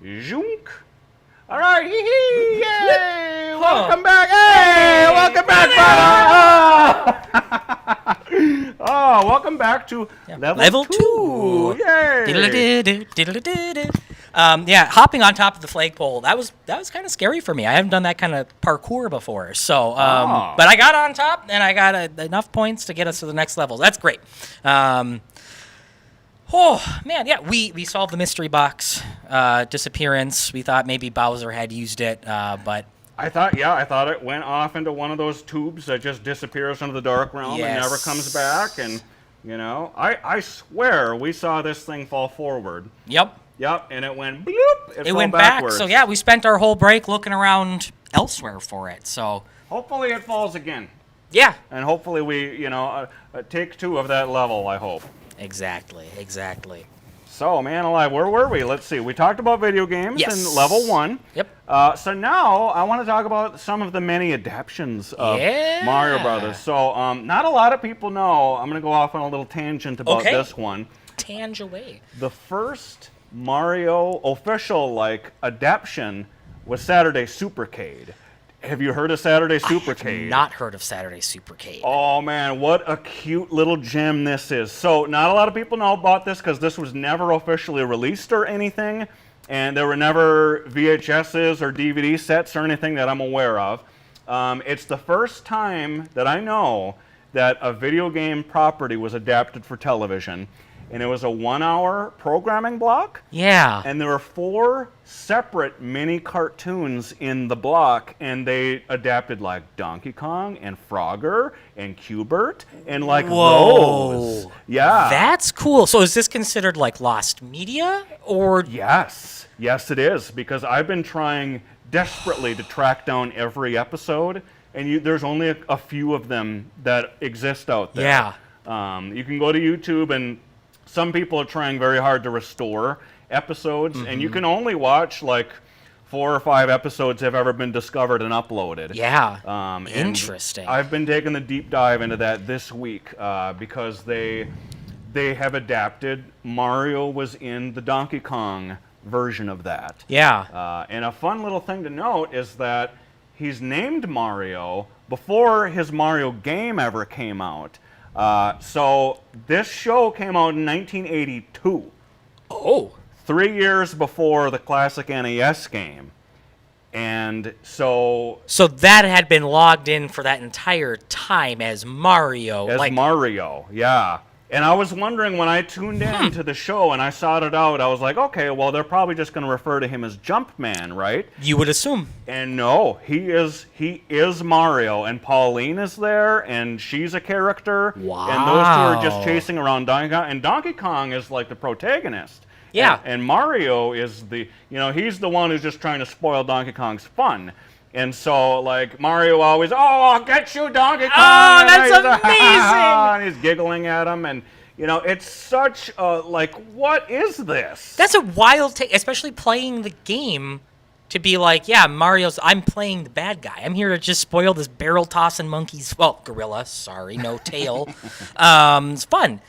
Zhunk. All right, hee-hee, yay! Welcome back, hey! Welcome back, brother! Oh, welcome back to level 2. Yay! Hopping on top of the flagpole, that was kind of scary for me. I haven't done that kind of parkour before, so but I got on top and I got enough points to get us to the next level. That's great. Oh man, yeah, we solved the mystery box disappearance. We thought maybe Bowser had used it, but I thought it went off into one of those tubes that just disappears into the dark realm and never comes back. And I swear we saw this thing fall forward. Yep, and it went bloop. It went backwards. back. So yeah, we spent our whole break looking around elsewhere for it. So hopefully it falls again. Yeah, and hopefully we take 2 of that level. I hope. Exactly. So, man alive, where were we? Let's see. We talked about video games in level 1. Yep. So now I want to talk about some of the many adaptions of Mario Brothers. So, not a lot of people know. I'm going to go off on a little tangent about this one. Tange away. The first Mario official adaptation was Saturday Supercade. Have you heard of Saturday Supercade? I have not heard of Saturday Supercade. Oh, man, what a cute little gem this is. So not a lot of people know about this because this was never officially released or anything, and there were never VHSs or DVD sets or anything that I'm aware of. It's the first time that I know that a video game property was adapted for television, and it was a 1-hour programming block. Yeah. And there were 4 separate mini cartoons in the block, and they adapted Donkey Kong and Frogger and Q*bert and Rose. Yeah. That's cool. So is this considered lost media or? Yes, it is, because I've been trying desperately to track down every episode, and there's only a few of them that exist out there. Yeah. You can go to YouTube, and some people are trying very hard to restore episodes, and you can only watch 4 or 5 episodes have ever been discovered and uploaded. Yeah. Interesting. I've been taking a deep dive into that this week because they have adapted. Mario was in the Donkey Kong version of that. Yeah. And a fun little thing to note is that he's named Mario before his Mario game ever came out. So this show came out in 1982. Oh. 3 years before the classic NES game. And so that had been logged in for that entire time as Mario. As Mario, yeah. And I was wondering when I tuned in to the show and I sought it out, I was like, okay, well, they're probably just going to refer to him as Jumpman, right? You would assume. And no, he is Mario, and Pauline is there, and she's a character. Wow. And those 2 are just chasing around Donkey Kong, and Donkey Kong is the protagonist. Yeah. And Mario is he's the one who's just trying to spoil Donkey Kong's fun. And so, Mario always, I'll get you, Donkey Kong! Oh, that's amazing! And he's giggling at him, and, it's such a, what is this? That's a wild take, especially playing the game to be I'm playing the bad guy. I'm here to just spoil this barrel-tossing gorilla, sorry, no tail. It's fun.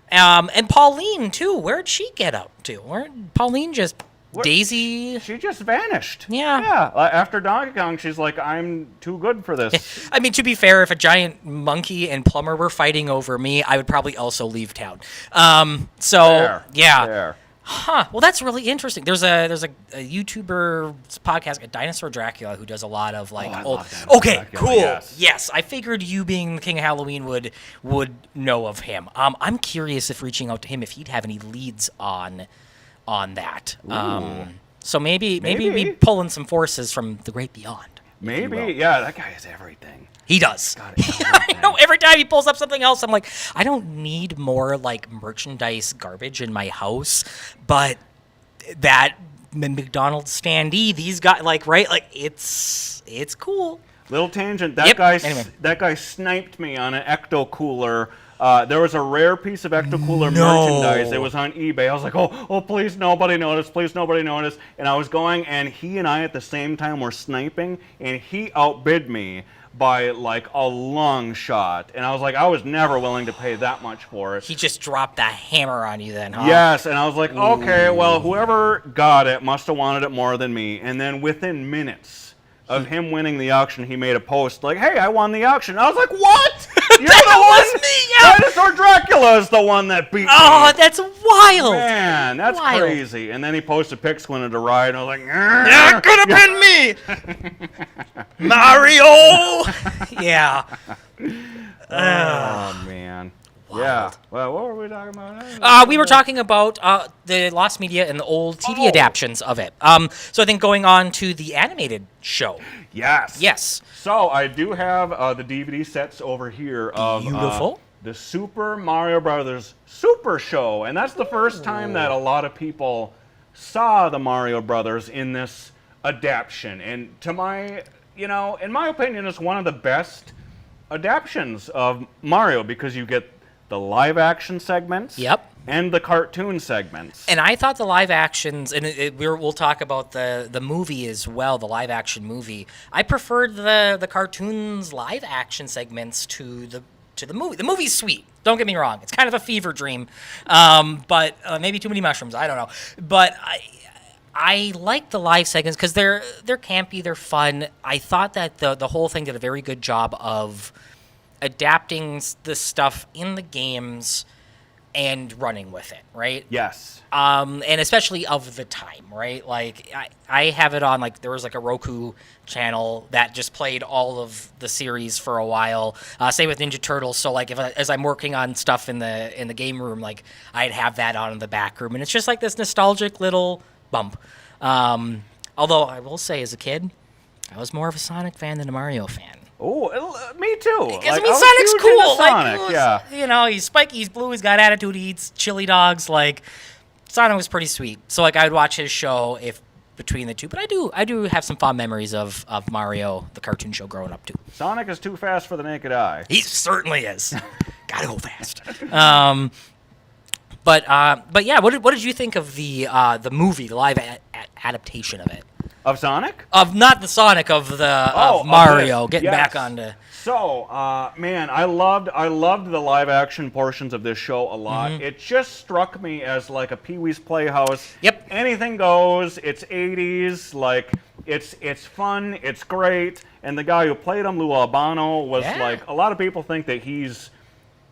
And Pauline, too, where'd she get up to? Pauline just... Daisy? She just vanished. Yeah. Yeah. After Donkey Kong, she's like, I'm too good for this. I mean, to be fair, if a giant monkey and Plumber were fighting over me, I would probably also leave town. Fair. Yeah. Fair. Huh. Well, that's really interesting. There's a YouTuber podcast, a Dinosaur Dracula, who does a lot of old. Okay, Dracula, cool. Yes, I figured you being the King of Halloween would know of him. I'm curious if reaching out to him if he'd have any leads on that. So maybe we pull in some forces from the great beyond. Maybe, yeah. That guy has everything. He does. I know. Every time he pulls up something else, I'm like, I don't need more merchandise garbage in my house, but that McDonald's standee, these guys, it's cool. Little tangent. That guy sniped me on an ecto cooler There was a rare piece of Ecto-Cooler merchandise. It was on eBay. I was like, oh, please nobody notice. Please nobody notice. And I was going, and he and I at the same time were sniping, and he outbid me by like a long shot. And I was like, I was never willing to pay that much for it. He just dropped the hammer on you then, huh? Yes, and I was like, okay, well, whoever got it must have wanted it more than me. And then within minutes of him winning the auction, he made a post like, hey, I won the auction. I was like, what? You're That the was one? me, yeah. Dinosaur Dracula is the one that beat Oh, me. that's wild. Man, that's Wild. crazy. And then he posted pics when it arrived, and I was like, That could have been me. Mario. Yeah. Oh, man. Yeah. Well, what were we talking about? We were talking about the lost media and the old TV adaptions of it. So I think going on to the animated show. Yes. Yes. So I do have the DVD sets over here of Beautiful. The Super Mario Brothers Super Show, and that's the first time that a lot of people saw the Mario Brothers in this adaptation. And to my, in my opinion, it's one of the best adaptions of Mario because you get the live action segments. Yep. And the cartoon segments. And I thought the live actions, and we'll talk about the movie as well, the live action movie. I preferred the cartoons live action segments to the movie. The movie's sweet. Don't get me wrong. It's kind of a fever dream, but maybe too many mushrooms. I don't know. But I like the live segments because they're campy, they're fun. I thought that the whole thing did a very good job of adapting the stuff in the games and running with it, right? Yes. And especially of the time, right? Like I have it on, like there was like a Roku channel that just played all of the series for a while. Same with Ninja Turtles. So like as I'm working on stuff in the game room, like I'd have that on in the back room, and it's just like this nostalgic little bump. Although I will say, as a kid, I was more of a Sonic fan than a Mario fan. Oh, me too. Because Like, Sonic's huge into cool. Sonic, Like, yeah. He's spiky, he's blue, he's got attitude, he eats chili dogs. Like, Sonic was pretty sweet. So like, I'd watch his show if between the two. But I do have some fond memories of Mario, the cartoon show, growing up too. Sonic is too fast for the naked eye. He certainly is. Gotta go fast. But yeah, what did you think of the movie, the live adaptation of it? Of Sonic? Of not the Sonic, of Mario, getting back onto. So, man, I loved the live action portions of this show a lot. It just struck me as like a Pee-wee's Playhouse. Yep. Anything goes. It's 80s. Like it's fun. It's great. And the guy who played him, Lou Albano, was like, a lot of people think that he's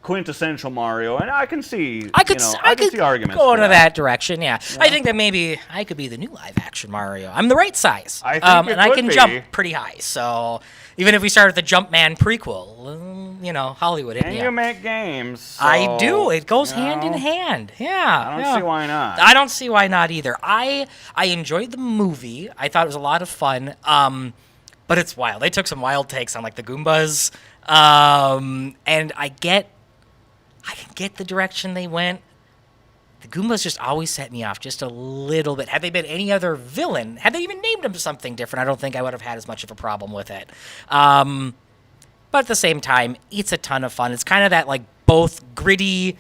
quintessential Mario, and I can see I can see arguments go into that direction. Yeah. I think that maybe I could be the new live action Mario. I'm the right size. I think and I can jump pretty high. So even if we start with the Jumpman prequel, Hollywood hit and me you up. make games. So, I do. It goes hand in hand. Yeah. I don't see why not. I don't see why not either. I enjoyed the movie. I thought it was a lot of fun. But it's wild. They took some wild takes on like the Goombas. And I can get the direction they went. The Goombas just always set me off just a little bit. Had they been any other villain, had they even named them something different, I don't think I would have had as much of a problem with it. But at the same time, it's a ton of fun. It's kind of that like both gritty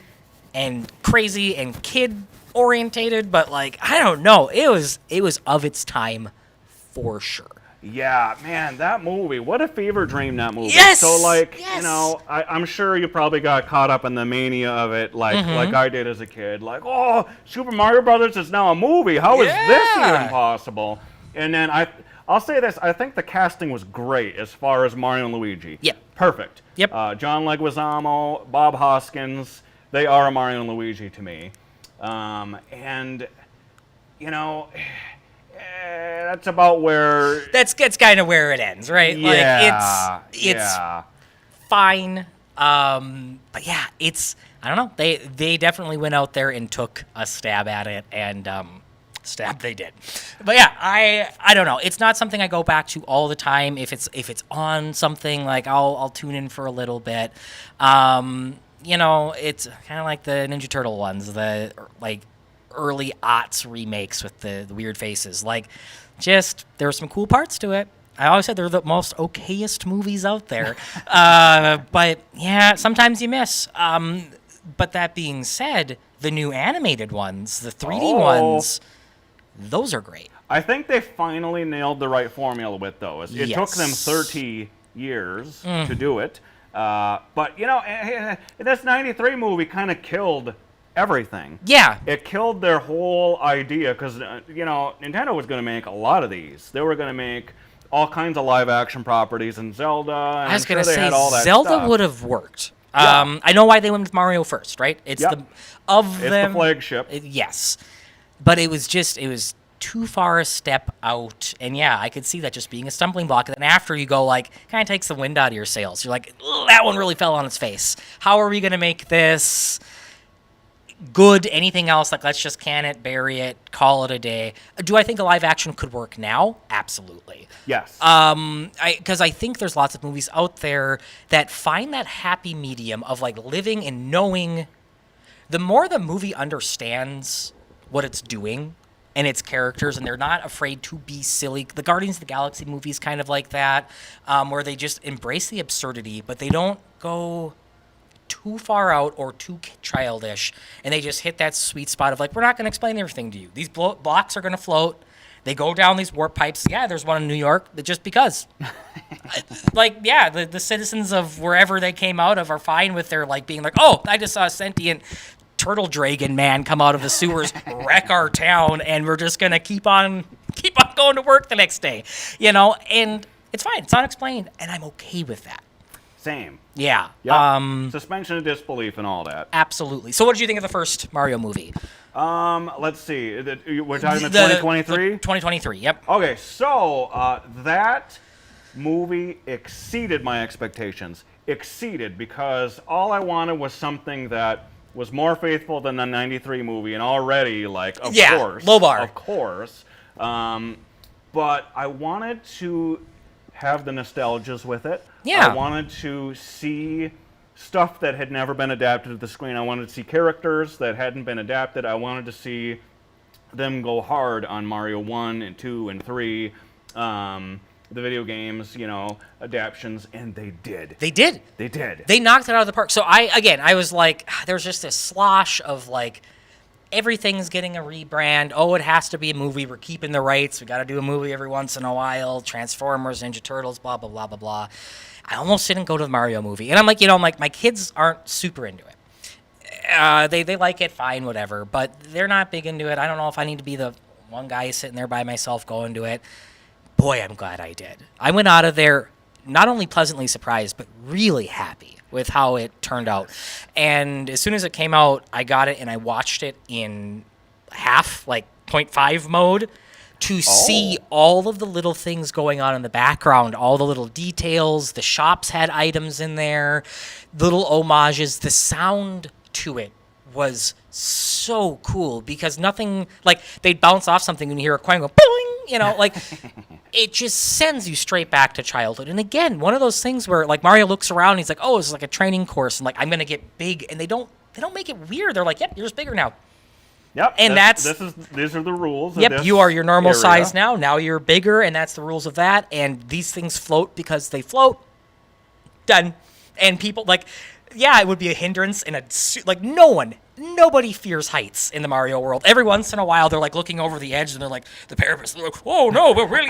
and crazy and kid-orientated, but like, I don't know. It was of its time for sure. Yeah, man, that movie. What a fever dream that movie. Yes! So, like, Yes! I'm sure you probably got caught up in the mania of it, like I did as a kid. Like, oh, Super Mario Brothers is now a movie. How is this even possible? And then I'll say this. I think the casting was great as far as Mario and Luigi. Yep. Perfect. Yep. John Leguizamo, Bob Hoskins, they are Mario and Luigi to me. That's about where... That's kind of where it ends, right? Yeah, like it's fine. But yeah, I don't know. They definitely went out there and took a stab at it, and stab they did. But yeah, I don't know. It's not something I go back to all the time. If it's on something, like I'll tune in for a little bit. It's kind of like the Ninja Turtle ones, the like early aughts remakes with the weird faces. Like, just there were some cool parts to it. I always said they're the most okayest movies out there. But yeah, sometimes you miss. But that being said, the new animated ones, the 3D ones, those are great. I think they finally nailed the right formula with those. It took them 30 years to do it. But, you know, this 93 movie kind of killed everything. Yeah. It killed their whole idea because, you know, Nintendo was going to make a lot of these. They were going to make all kinds of live-action properties and Zelda. And I was going to they say, had all that Zelda stuff. would have worked. Yeah. I know why they went with Mario first, right? It's Yep. it's the flagship. Yes. But it was too far a step out. And yeah, I could see that just being a stumbling block. And then after you go, like, kind of takes the wind out of your sails. You're like, that one really fell on its face. How are we going to make this good? Anything else? Like, let's just can it, bury it, call it a day. Do I think a live action could work now? Absolutely. Yes. Because I think there's lots of movies out there that find that happy medium of like living and knowing. The more the movie understands what it's doing and its characters, and they're not afraid to be silly. The Guardians of the Galaxy movies kind of like that, where they just embrace the absurdity, but they don't go too far out or too childish, and they just hit that sweet spot of like, we're not going to explain everything to you. These blocks are going to float. They go down these warp pipes. Yeah, there's one in New York that just because. Like, yeah, the citizens of wherever they came out of are fine with their, like, being like, oh, I just saw a sentient turtle dragon man come out of the sewers, wreck our town, and we're just going to keep on going to work the next day. You know, and it's fine. It's unexplained, and I'm okay with that. Same. Yeah. Yep. Suspension of disbelief and all that. Absolutely. So what did you think of the first Mario movie? Let's see. We're talking about 2023? 2023, yep. Okay, so that movie exceeded my expectations. Exceeded, because all I wanted was something that was more faithful than the 93 movie, and already, like, of course. Low bar. Of course. But I wanted to have the nostalgias with it. Yeah. I wanted to see stuff that had never been adapted to the screen. I wanted to see characters that hadn't been adapted. I wanted to see them go hard on Mario 1 and 2 and 3, the video games, you know, adaptions, and they did. They did. They did. They knocked it out of the park. So I was like, there's just this slosh of like, everything's getting a rebrand. Oh, it has to be a movie. We're keeping the rights. We got to do a movie every once in a while. Transformers, Ninja Turtles, blah, blah, blah, blah, blah. I almost didn't go to the Mario movie. And I'm like, my kids aren't super into it. They like it, fine, whatever. But they're not big into it. I don't know if I need to be the one guy sitting there by myself going to it. Boy, I'm glad I did. I went out of there not only pleasantly surprised, but really happy with how it turned out. And as soon as it came out, I got it and I watched it in half, like 0.5 mode, to see all of the little things going on in the background, all the little details. The shops had items in there, little homages. The sound to it was so cool because nothing, like, they'd bounce off something and you hear a coin go, boing, you know, like, it just sends you straight back to childhood. And again, one of those things where, like, Mario looks around and he's like, oh, it's like a training course, and, like, I'm going to get big. And they don't make it weird. They're like, yep, you're just bigger now. Yep. And these are the rules. Yep, of this you are your normal area. size now. Now you're bigger, and that's the rules of that. And these things float because they float. Done. And people, like, yeah, it would be a hindrance in like, nobody fears heights in the Mario world. Every once in a while, they're like looking over the edge and they're like, the parapets, they're like, oh no, we're really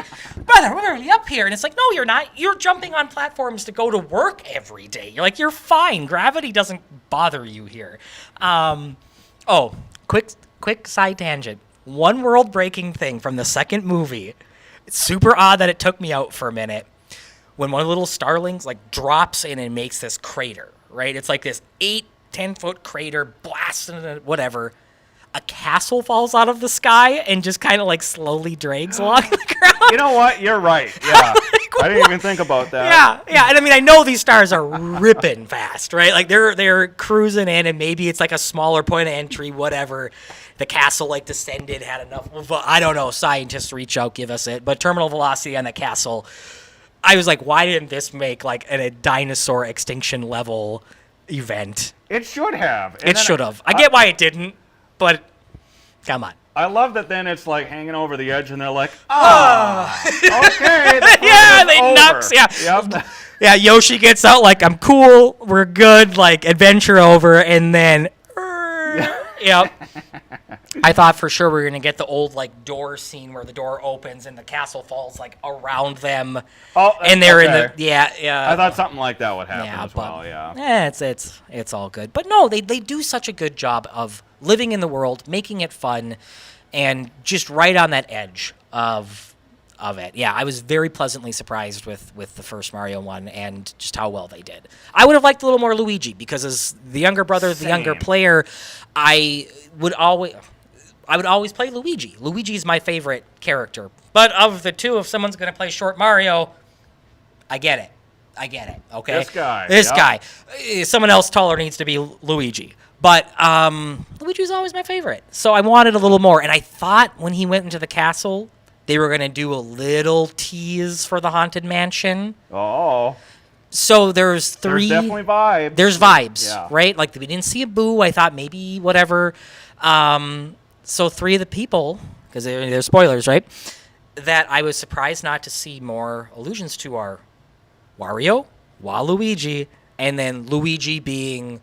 up here. And it's like, no, you're not. You're jumping on platforms to go to work every day. You're like, you're fine. Gravity doesn't bother you here. Quick side tangent. One world-breaking thing from the second movie. It's super odd that it took me out for a minute. When one of the little starlings, like, drops in and makes this crater, right? It's like this 8-10-foot crater blasting into whatever. A castle falls out of the sky and just kind of, like, slowly drags along the ground. You know what? You're right. Yeah. I didn't even think about that. Yeah. And I mean, I know these stars are ripping fast, right? Like, they're cruising in, and maybe it's like a smaller point of entry, whatever. The castle, like, descended, had enough. I don't know. Scientists reach out, give us it. But terminal velocity on the castle, I was like, why didn't this make, like, a dinosaur extinction level event? It should have. It should have. I get why it didn't, but come on. I love that then it's like hanging over the edge and they're like, okay. The Yeah, fun is they over. knucks, yeah. Yep. Yeah, Yoshi gets out like, I'm cool, we're good, like, adventure over, and then, yep. I thought for sure we were going to get the old, like, door scene where the door opens and the castle falls, like, around them. Oh, and they're in okay. the, yeah. I thought something like that would happen Yeah, as well, yeah. It's all good. But no, they do such a good job of living in the world, making it fun, and just right on that edge of it. Yeah, I was very pleasantly surprised with the first Mario one and just how well they did. I would have liked a little more Luigi because as the younger brother, the younger Same. player, I would always play Luigi. Luigi is my favorite character. But of the two, if someone's going to play short Mario, I get it. Okay. This guy, This yep. guy. Someone else taller needs to be Luigi. But Luigi's always my favorite. So I wanted a little more. And I thought when he went into the castle, they were going to do a little tease for the Haunted Mansion. Oh. So there's three. There's definitely vibes. There's vibes, Yeah. right? Like we didn't see a boo. I thought maybe whatever. So three of the people, because they're spoilers, right? That I was surprised not to see more allusions to are Wario, Waluigi, and then Luigi being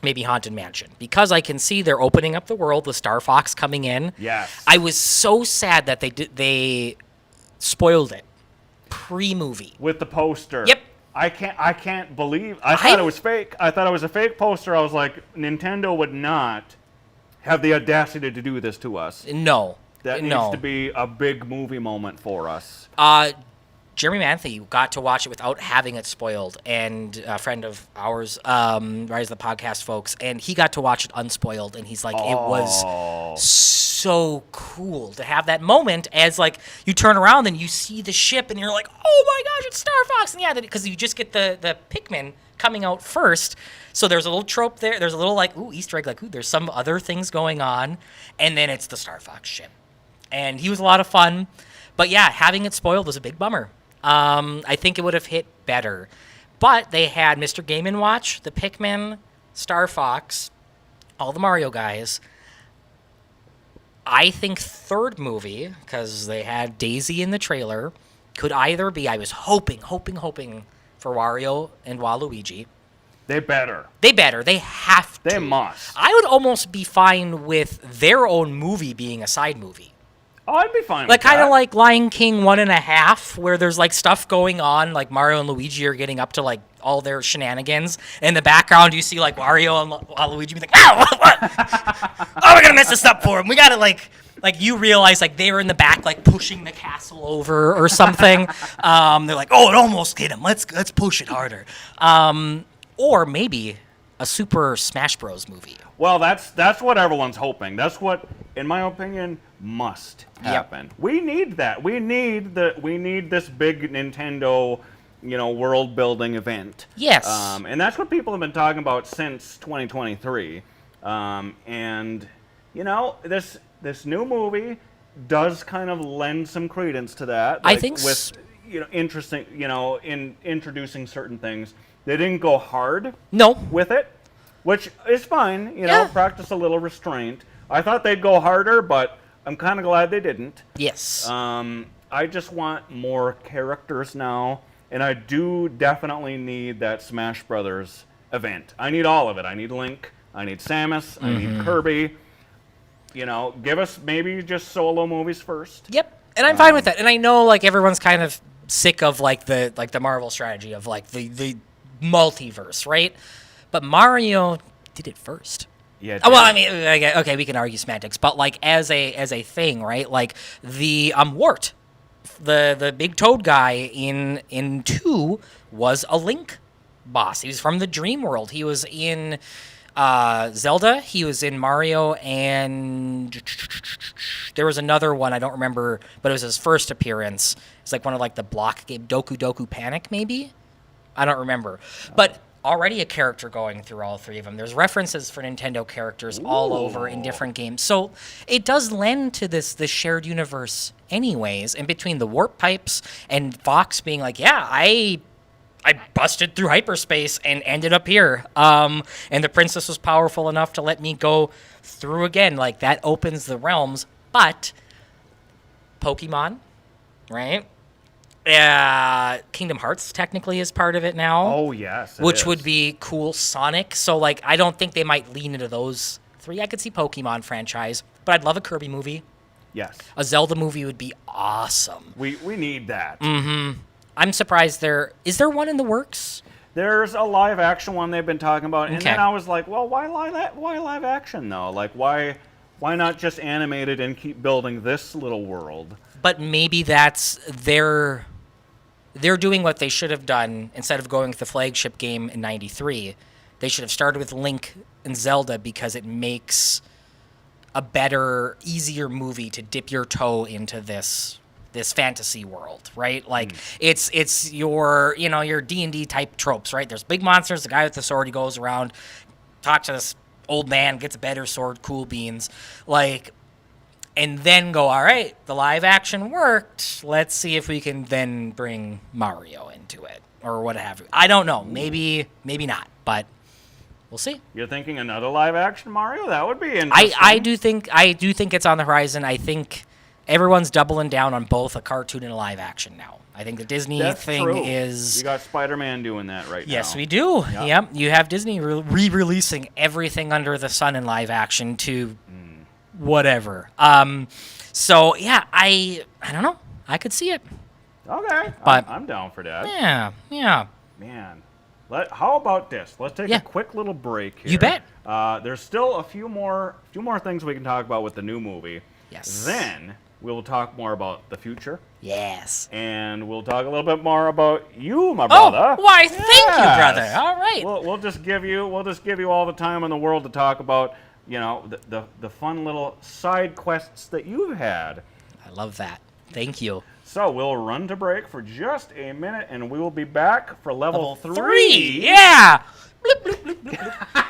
maybe Haunted Mansion. Because I can see they're opening up the world with Star Fox coming in. Yes. I was so sad that they spoiled it pre-movie. With the poster. Yep. I can't believe. I thought it was fake. I thought it was a fake poster. I was like, Nintendo would not have the audacity to do this to us. No. That needs to be a big movie moment for us. Jeremy Manthey got to watch it without having it spoiled, and a friend of ours, Rise of the Podcast folks, and he got to watch it unspoiled, and he's like, it was so cool to have that moment as, like, you turn around and you see the ship, and you're like, oh my gosh, it's Star Fox, and yeah, because you just get the Pikmin coming out first, so there's a little trope there, there's a little, like, ooh, Easter egg, like, ooh, there's some other things going on, and then it's the Star Fox ship. And he was a lot of fun, but yeah, having it spoiled was a big bummer. I think it would have hit better. But they had Mr. Game & Watch, the Pikmin, Star Fox, all the Mario guys. I think third movie, because they had Daisy in the trailer, could either be, I was hoping for Wario and Waluigi. They better. They have to. They must. I would almost be fine with their own movie being a side movie. Oh, I'd be fine Like with that. kind of like Lion King 1.5, where there's like stuff going on, like Mario and Luigi are getting up to like all their shenanigans. In the background, you see like Wario and Luigi be like, "Oh, what? Oh, we're gonna mess this up for him. We gotta like you realize like they were in the back like pushing the castle over or something. They're like, oh, it almost hit him. Let's push it harder. Or maybe a Super Smash Bros. Movie. Well, that's what everyone's hoping. That's what, in my opinion, must happen. Yep. We need that. We need this big Nintendo, world building event. Yes. And that's what people have been talking about since 2023. And this new movie does kind of lend some credence to that. I think with interesting, in introducing certain things. They didn't go hard. No. With it, which is fine. Yeah. Practice a little restraint. I thought they'd go harder, but I'm kind of glad they didn't. Yes. I just want more characters now, and I do definitely need that Smash Brothers event. I need all of it. I need Link. I need Samus. I need Kirby. Give us maybe just solo movies first. Yep. And I'm fine with that. And I know like everyone's kind of sick of like the Marvel strategy of like the multiverse, right? But Mario did it first. Yeah. Well, I mean, okay, we can argue semantics, but like as a thing, right? Like the Wart, the big toad guy in 2 was a Link boss. He was from the Dream World. He was in Zelda. He was in Mario, and there was another one I don't remember, but it was his first appearance. It's like one of like the block game, Doku Doku Panic, maybe. I don't remember, but already a character going through all three of them. There's references for Nintendo characters all over in different games. So it does lend to this shared universe anyways, and between the warp pipes and Fox being like, yeah, I I busted through hyperspace and ended up here. And the princess was powerful enough to let me go through again. Like, that opens the realms. But Pokemon, right? Kingdom Hearts technically is part of it now. Oh, yes. Which would be cool. Sonic. So, like, I don't think they might lean into those three. I could see Pokemon franchise, but I'd love a Kirby movie. Yes. A Zelda movie would be awesome. We need that. I'm surprised is there one in the works? There's a live action one they've been talking about, and Okay. then I was like, well, why live action though? Like, why not just animate it and keep building this little world? But maybe that's they're doing what they should have done instead of going with the flagship game in '93. They should have started with Link and Zelda because it makes a better, easier movie to dip your toe into this fantasy world, right? Like it's your your D&D type tropes, right? There's big monsters, the guy with the sword, he goes around, talks to this old man, gets a better sword, cool beans, like, and then go, all right, the live action worked. Let's see if we can then bring Mario into it or what have you. I don't know. Maybe not, but we'll see. You're thinking another live action Mario? That would be interesting. I do think it's on the horizon. I think everyone's doubling down on both a cartoon and a live action now. I think the Disney That's thing true. is... You got Spider-Man doing that right now. Yes, we do. Yep. You have Disney re-releasing everything under the sun in live action to whatever. So, yeah, I don't know. I could see it. Okay, But- I'm down for that. Yeah. Man, how about this? Let's take Yeah. a quick little break here. You bet. There's still a few more things we can talk about with the new movie. Yes. Then we'll talk more about the future, Yes. and we'll talk a little bit more about you, my brother. Oh, why, thank you, Yes. brother. All right. We'll just give you all the time in the world to talk about the fun little side quests that you've had. I love that. Thank you. So we'll run to break for just a minute, and we will be back for level 3. Three. Yeah. Bloop, bloop, bloop, bloop, bloop.